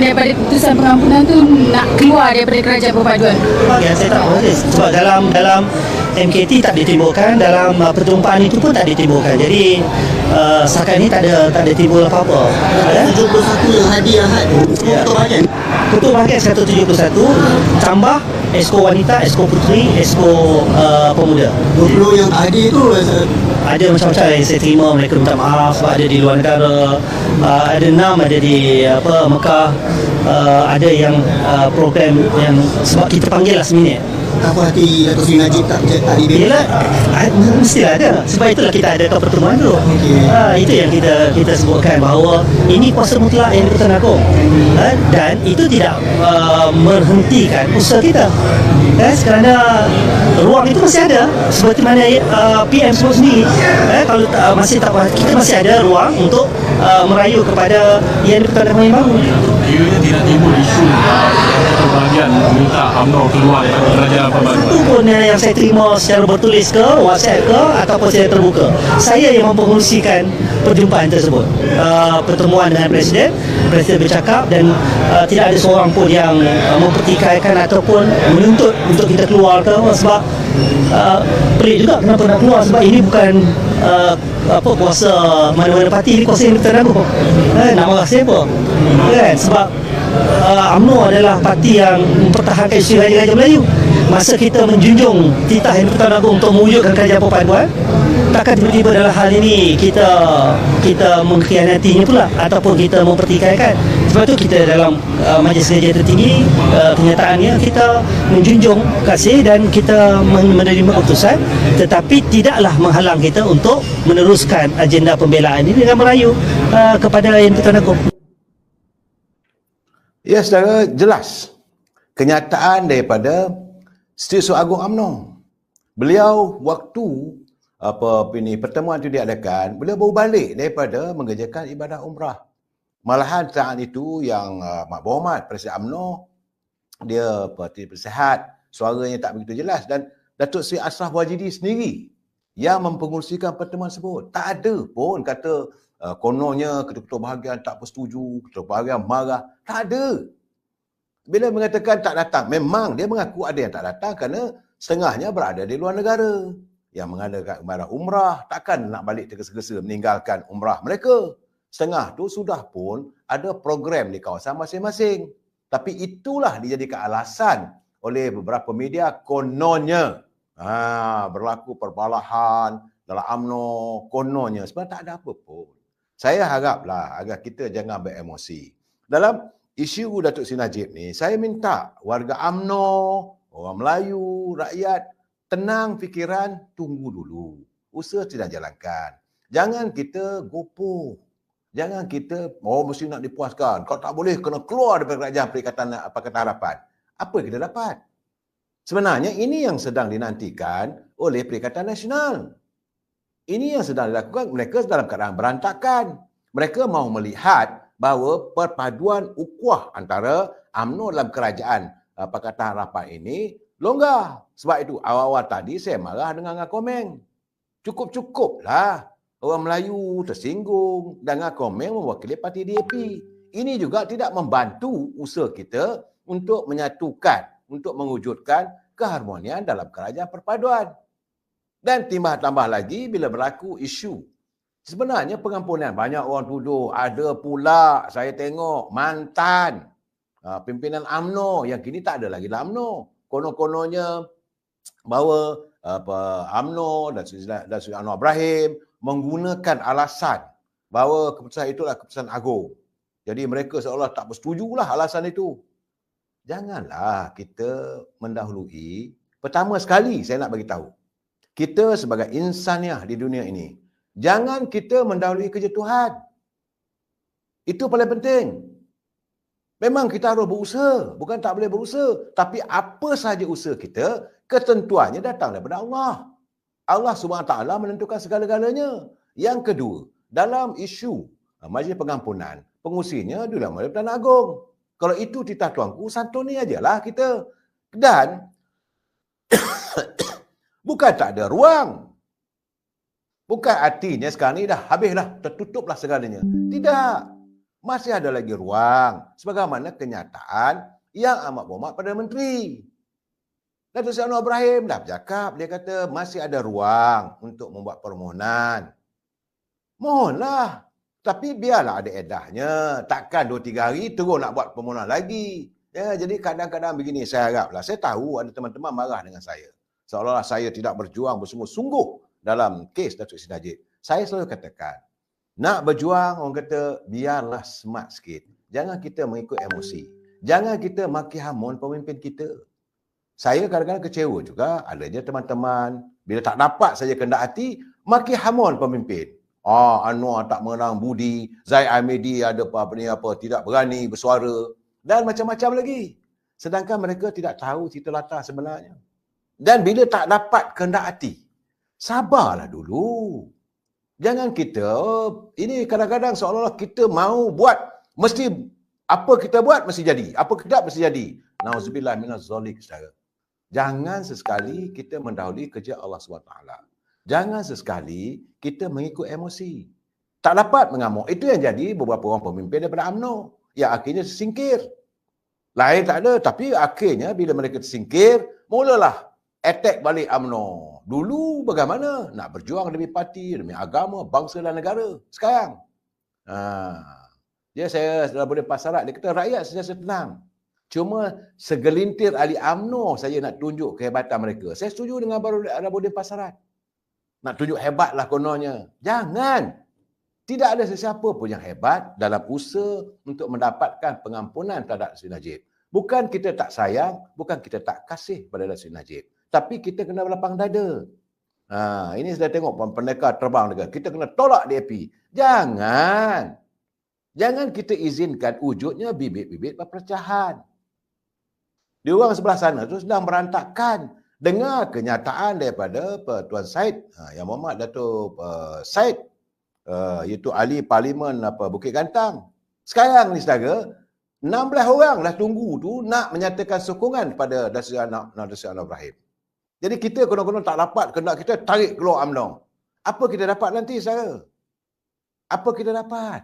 daripada keputusan pengampunan tu nak keluar daripada kerajaan perpaduan? Ya, saya tak boleh. Sebab dalam MKT tak ditimbulkan, dalam pertumpahan itu pun tak ditimbulkan. Jadi setakat ni tak ada timbul apa-apa. 71 yang hadiah Ya. ketua bahagian. Ketua bahagian 171 tambah Esko Wanita, Esko Puteri, Esko Pemuda. 20 yang tak hadir tu Ada macam-macam yang saya terima, mereka minta maaf sebab ada di luar negara, ada 6 ada di Mekah, ada yang program yang sebab kita panggil last minute. apa hati Dato' Seri Najib tak diberi? Yelah, mestilah ada. Sebab itulah kita adakan pertemuan tu. Itu yang kita sebutkan bahawa ini kuasa mutlak yang di-Pertuan Agong. Dan itu tidak menghentikan usaha kita. Kerana ruang itu masih ada. Seperti mana PM sebut sendiri. Kalau masih tak, kita masih ada ruang untuk merayu kepada yang di-Pertuan Agong yang baru. Kiranya tidak timbul isu kebahagiaan minta UMNO keluar daripada kerajaan perpaduan. Itu pun yang saya terima secara bertulis ke, WhatsApp ke, ataupun secara terbuka. Saya yang mempengerusikan perjumpaan tersebut. Pertemuan dengan Presiden bercakap dan tidak ada seorang pun yang mempertikaikan ataupun menuntut untuk kita keluar ke. Sebab pelik juga kenapa nak keluar, sebab ini bukan kuasa mana-mana parti, ini kuasa yang di-Pertuan Agong. Nak marah siapa? Kan? Sebab UMNO adalah parti yang mempertahankan isu Raja Melayu. Masa kita menjunjung titah yang di-Pertuan Agong untuk mewujudkan kerajaan perpaduan, takkan tiba-tiba dalam hal ini kita mengkhianatinya pula ataupun kita mempertikaikan. Sebab tu kita dalam Majlis Kerajaan Tertinggi, kenyataannya kita menjunjung kasih dan kita menerima keputusan, tetapi tidaklah menghalang kita untuk meneruskan agenda pembelaan ini dengan merayu kepada yang di-Pertuan Agong. Ya, secara jelas kenyataan daripada Setiausaha Agong UMNO. Beliau waktu pertemuan itu diadakan, beliau baru balik daripada mengerjakan ibadah umrah. Malahan saat itu yang Mak Berhormat Presiden UMNO dia tidak bersihat, suaranya tak begitu jelas, dan Datuk Seri Ashraf Wajidi sendiri yang mempengerusikan pertemuan tersebut. Tak ada pun kata kononnya ketua bahagian tak bersetuju, ketua bahagian marah. Tak ada. Bila mengatakan tak datang, memang dia mengaku ada yang tak datang kerana setengahnya berada di luar negara. Yang mengadakan ibadah umrah, takkan nak balik tergesa-gesa meninggalkan umrah mereka. Setengah tu sudah pun ada program di kawasan masing-masing. Tapi itulah dijadikan alasan oleh beberapa media kononnya. Berlaku perbalahan dalam UMNO, kononnya. Sebenarnya tak ada apa pun. Saya haraplah agar kita jangan beremosi. Dalam isu Datuk Seri Najib ni, saya minta warga UMNO, orang Melayu, rakyat, tenang fikiran, tunggu dulu. Usaha tidak jalankan. Jangan kita gopoh. Jangan kita, mesti nak dipuaskan. Kalau tak boleh, kena keluar daripada kerajaan Pakatan Harapan. Apa kita dapat? Sebenarnya ini yang sedang dinantikan oleh Perikatan Nasional. Ini yang sedang dilakukan, mereka dalam keadaan berantakan. Mereka mahu melihat bahawa perpaduan ukhuwah antara UMNO dalam kerajaan Pakatan Harapan ini longgar. Sebab itu awal-awal tadi saya marah dengan Ngakomeng. Cukup-cukuplah orang Melayu tersinggung dan Ngakomeng mewakili parti DAP. Ini juga tidak membantu usaha kita untuk menyatukan, untuk mewujudkan keharmonian dalam kerajaan perpaduan. Dan tambah lagi bila berlaku isu. Sebenarnya pengampunan, banyak orang tuduh, ada pula saya tengok mantan pimpinan UMNO yang kini tak ada lagi dalam UMNO. Konon-kononnya bahawa UMNO dan Sri Anwar Ibrahim menggunakan alasan bahawa keputusan itu adalah keputusan agung. Jadi mereka seolah tak bersetujulah alasan itu. Janganlah kita mendahului. Pertama sekali saya nak bagi tahu, kita sebagai insaniah di dunia ini, jangan kita mendahului kerja Tuhan. Itu paling penting. Memang kita harus berusaha, bukan tak boleh berusaha. Tapi apa sahaja usaha kita, ketentuannya datang daripada Allah. Allah SWT menentukan segala-galanya. Yang kedua, dalam isu Majlis Pengampunan, pengusinya dilakukan oleh Pertuan Agong. Kalau itu titah tuanku, santuni ajalah kita. Dan bukan tak ada ruang. Bukan artinya sekarang ni dah habislah, tertutuplah segalanya. Tidak. masih ada lagi ruang sebagaimana kenyataan yang amat berhormat Perdana Menteri. Datuk Seri Anwar Ibrahim dah bercakap, dia kata masih ada ruang untuk membuat permohonan. Mohonlah. Tapi biarlah ada edahnya. Takkan 2-3 hari terus nak buat permohonan lagi. Ya, jadi kadang-kadang begini saya haraplah. Saya tahu ada teman-teman marah dengan saya. Seolah-olah saya tidak berjuang bersungguh-sungguh dalam kes Datuk Seri Najib. Saya selalu katakan, nak berjuang orang kata biarlah smart sikit. Jangan kita mengikut emosi. Jangan kita maki hamun pemimpin kita. Saya kadang-kadang kecewa juga adanya teman-teman bila tak dapat saja kehendak hati maki hamun pemimpin. Anwar tak mengenang budi, Zaid Ahmedi ada apa tidak berani bersuara dan macam-macam lagi. Sedangkan mereka tidak tahu cerita latar sebenarnya. Dan bila tak dapat kehendak hati, sabarlah dulu. Jangan kita ini kadang-kadang seolah-olah kita mau buat mesti apa kita buat mesti jadi, apa kita mesti jadi. Nauzubillah minaz zalik, saudara. Jangan sesekali kita mendahului kerja Allah SWT. Jangan sesekali kita mengikut emosi. Tak dapat mengamuk. Itu yang jadi beberapa orang pemimpin daripada UMNO. Yang akhirnya tersingkir. Lain tak ada. Tapi akhirnya bila mereka tersingkir, mulalah attack balik UMNO. Dulu bagaimana? Nak berjuang demi parti, demi agama, bangsa dan negara. Sekarang. Dia saya Rabuddin Pasarat, dia kata rakyat sentiasa tenang. Cuma segelintir ahli UMNO saja nak tunjuk kehebatan mereka. Saya setuju dengan Rabuddin Pasarat. Nak tunjuk hebatlah kononnya. Jangan. Tidak ada sesiapa pun yang hebat dalam usaha untuk mendapatkan pengampunan terhadap Sri Najib. Bukan kita tak sayang, bukan kita tak kasih pada Sri Najib. Tapi kita kena berlapang dada. Ini sudah tengok pendekar terbang juga. Kita kena tolak DAP. Jangan. Jangan kita izinkan wujudnya bibit-bibit perpecahan. Di orang sebelah sana tu sedang berantakan. Dengar kenyataan daripada Tuan Syed, Yang Mohd Datuk Syed, iaitu ahli Parlimen Bukit Gantang. Sekarang ni saudara, 16 orang dah tunggu tu nak menyatakan sokongan pada Datuk Seri Anwar Ibrahim. Jadi kita konon-konon tak dapat kehendak kita tarik keluar UMNO. Apa kita dapat nanti saudara? Apa kita dapat?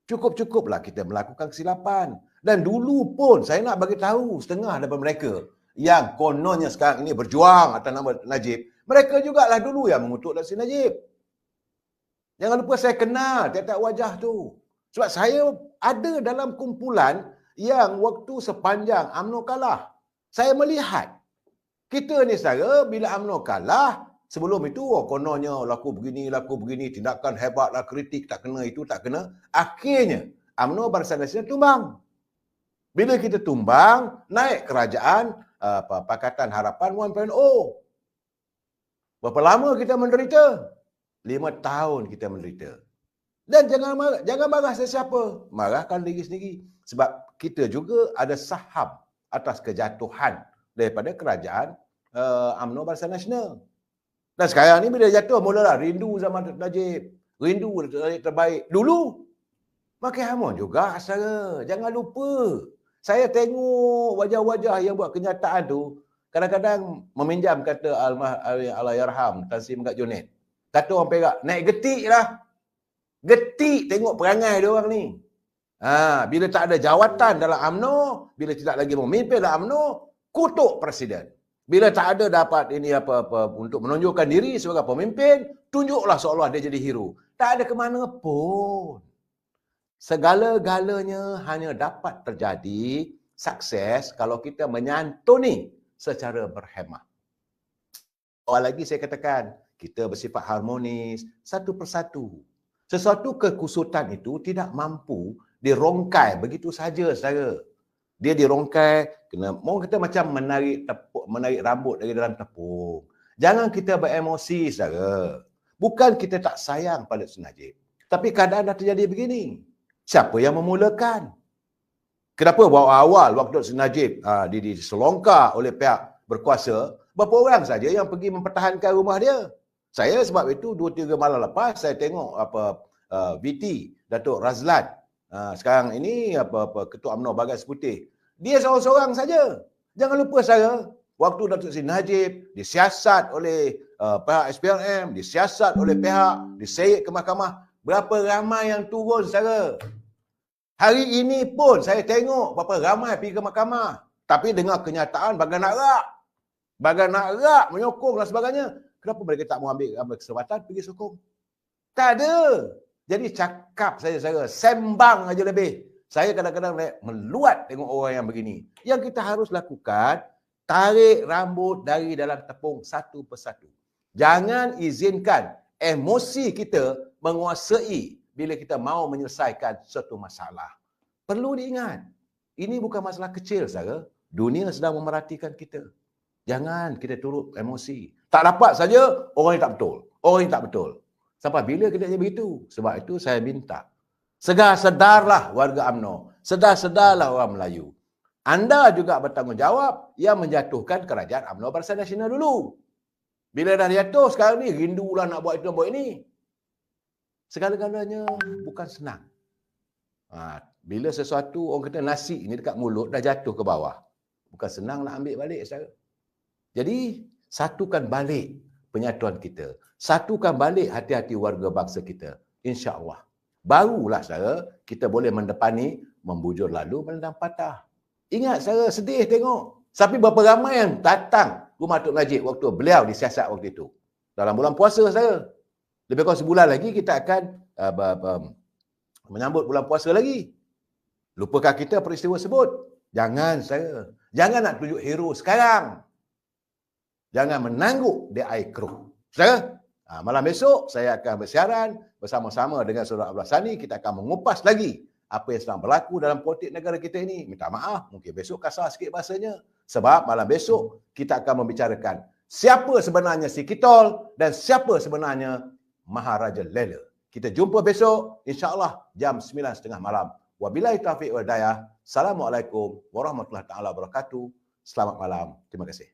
Cukup-cukuplah kita melakukan kesilapan. Dan dulu pun saya nak bagi tahu setengah daripada mereka yang kononnya sekarang ini berjuang atas nama Najib. Mereka jugalah dulu yang mengutuk Datuk Seri Najib. Jangan lupa saya kenal tiap-tiap wajah tu. Sebab saya ada dalam kumpulan yang waktu sepanjang UMNO kalah. Saya melihat kita ni saudara bila UMNO kalah, sebelum itu kononnya laku begini, tindakan hebatlah, kritik tak kena, itu tak kena. Akhirnya UMNO Barisan Nasional tumbang. Bila kita tumbang, naik kerajaan Pakatan Harapan 1.0. Berapa lama kita menderita? 5 tahun kita menderita. Dan jangan marah sesiapa. Marahkan diri sendiri. Sebab kita juga ada saham atas kejatuhan daripada kerajaan UMNO Barisan Nasional. Dan sekarang ni bila jatuh, mulalah rindu zaman Najib. Rindu terbaik. Dulu, makin hamun juga saudara. Jangan lupa. Saya tengok wajah-wajah yang buat kenyataan tu, kadang-kadang meminjam kata Allahyarham Tan Sri Megat Junaid. Kata orang Perak, naik getik lah. Getik tengok perangai dia orang ni. Bila tak ada jawatan dalam UMNO, bila tidak lagi memimpin dalam UMNO, kutuk presiden. Bila tak ada dapat ini apa-apa untuk menunjukkan diri sebagai pemimpin, tunjuklah seolah dia jadi hero. Tak ada ke mana pun. Segala-galanya hanya dapat terjadi sukses kalau kita menyantuni secara berhemah. Lagi saya katakan, kita bersifat harmonis satu persatu. Sesuatu kekusutan itu tidak mampu dirongkai begitu saja, saudara. Dia dirongkai, orang kata macam menarik rambut dari dalam tepung. Jangan kita beremosi, saudara. Bukan kita tak sayang pada Sri Najib. Tapi keadaan dah terjadi begini. Siapa yang memulakan? Kenapa awal waktu Sri Najib diselongkar oleh pihak berkuasa, berapa orang saja yang pergi mempertahankan rumah dia? Saya sebab itu 2-3 malam lepas saya tengok VT Datuk Razlan. Sekarang ini Ketua UMNO Bagas Putih. Dia seorang-seorang saja. Jangan lupa saya, waktu Datuk Seri Najib disiasat oleh pihak SPRM, disiasat oleh pihak diseret ke mahkamah, berapa ramai yang turun saudara? Hari ini pun saya tengok berapa ramai pergi ke mahkamah. Tapi dengar kenyataan bagai nak rak. Bagai nak rak, menyokong dan sebagainya. Kenapa mereka tak mau ambil kesempatan pergi sokong? Tak ada. Jadi cakap saya sembang aja lebih. Saya kadang-kadang meluat tengok orang yang begini. Yang kita harus lakukan, tarik rambut dari dalam tepung satu persatu. Jangan izinkan emosi kita menguasai bila kita mahu menyelesaikan suatu masalah. Perlu diingat, ini bukan masalah kecil, saudara. Dunia sedang memerhatikan kita. Jangan kita turut emosi. Tak dapat saja, orang yang tak betul. Orang yang tak betul. Sampai bila kita jadi begitu? Sebab itu saya minta, sedar-sedarlah warga UMNO. Sedar-sedarlah orang Melayu. Anda juga bertanggungjawab yang menjatuhkan kerajaan UMNO Barisan Nasional dulu. Bila dah jatuh, sekarang ni rindulah nak buat itu, nak buat ini. Segala-galanya bukan senang. Bila sesuatu, orang kata nasi ni dekat mulut, dah jatuh ke bawah. Bukan senang nak ambil balik, saudara. Jadi, satukan balik penyatuan kita. Satukan balik hati-hati warga bangsa kita. InsyaAllah. Barulah, saudara, kita boleh mendepani, membujur lalu, menendang patah. Ingat, saudara, sedih tengok. Tapi berapa ramai yang datang rumah Tok Najib waktu beliau disiasat waktu itu. Dalam bulan puasa, saudara. Lebih kurang sebulan lagi, kita akan menyambut bulan puasa lagi. Lupakah kita peristiwa tersebut? Jangan, saudara. Jangan nak tunjuk hero sekarang. Jangan menangguk di air keruh. Saudara, malam besok saya akan bersiaran bersama-sama dengan Saudara Abdullah Sani. Kita akan mengupas lagi apa yang sedang berlaku dalam politik negara kita ini. Minta maaf, mungkin besok kasar sikit bahasanya. Sebab malam besok kita akan membicarakan siapa sebenarnya si Kitol dan siapa sebenarnya Maharaja Lela. Kita jumpa besok, insya-Allah jam 9.30 malam. Wabillahi taufiq wal hidayah. Assalamualaikum warahmatullahi taala wabarakatuh. Selamat malam. Terima kasih.